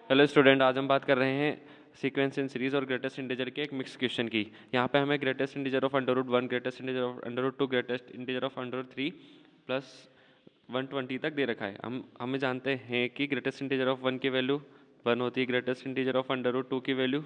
Hello student, आज हम बात कर रहे हैं सीक्वेंस इन सीरीज और ग्रेटेस्ट इंटीजर के एक मिक्स क्वेश्चन की। यहाँ पे हमें greatest integer of under root 1, greatest integer of under root 2, greatest integer of under root 3 plus 120 तक दे रखा है। हमें जानते हैं कि ग्रेटेस्ट इंटीजर ऑफ 1 की वैल्यू 1 होती है, greatest integer of under root 2 की वैल्यू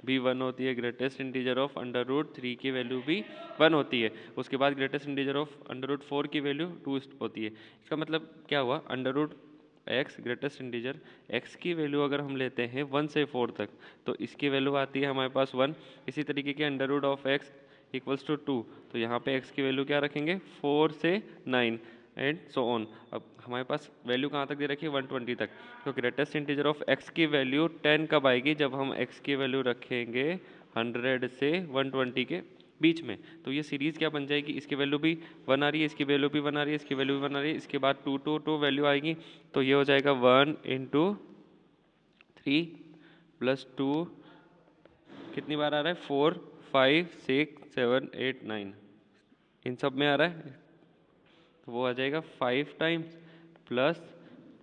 भी 1 होती है, greatest integer of under root 3 की वैल्यू भी 1 होती है। उसके बाद greatest integer of under root 4 की वैल्यू 2 होती है। इसका मतलब क्या हुआ, under root x greatest integer x की वैल्यू अगर हम लेते हैं 1 से 4 तक तो इसकी वैल्यू आती है हमारे पास 1। इसी तरीके के under root of x equals to 2, तो यहाँ पे एक्स की वैल्यू क्या रखेंगे 4 से 9 एंड सो ऑन। अब हमारे पास वैल्यू कहाँ तक दे रखी है 120 तक। तो ग्रेटेस्ट इंटीजर ऑफ एक्स की वैल्यू 10 कब आएगी, जब हम एक्स की वैल्यू रखेंगे 100 से 120 के बीच में। तो ये सीरीज़ क्या बन जाएगी, इसकी वैल्यू भी 1 आ रही है, इसकी वैल्यू भी 1 आ रही है, इसकी वैल्यू भी 1 आ रही है, इसके बाद 2 2 2 वैल्यू आएगी। तो ये हो जाएगा 1 इंटू 3 प्लस 2 कितनी बार आ रहा है 4 5 6 7 8 9, इन सब में आ रहा है। तो वो आ जाएगा 5 टाइम्स प्लस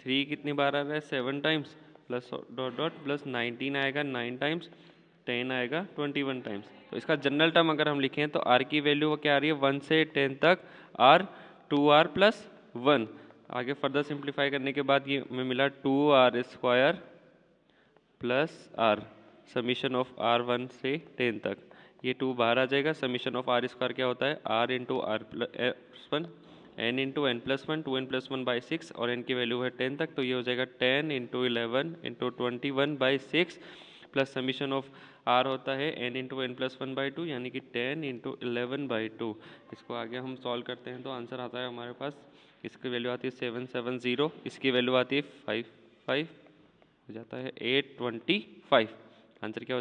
3 कितनी बार आ रहा है 7 times plus dot dot plus 19 आएगा 9 टाइम्स, 10 आएगा 21 टाइम्स। तो इसका जनरल टर्म अगर हम लिखें तो आर की वैल्यू क्या आ रही है 1 से 10 तक आर 2r प्लस 1। आगे फर्दर सिंप्लीफाई करने के बाद ये हमें मिला 2r² plus are summation of r1 से 10 तक। ये 2 बाहर आ जाएगा। समीशन ऑफ r² क्या होता है r into r plus 1 n into n plus 1 2n plus 1 by 6 और n की वैल्यू है 10 तक। तो ये हो जाएगा 10 into 11 into 21 by 6 plus summation of r होता है n into n plus 1 by 2 यानी कि 10 इंटू 11 बाई 2। इसको आगे हम सॉल्व करते हैं तो आंसर आता है हमारे पास, इसकी वैल्यू आती है 770, इसकी वैल्यू आती है 5 5 हो जाता है 825। आंसर क्या हो जाएगा।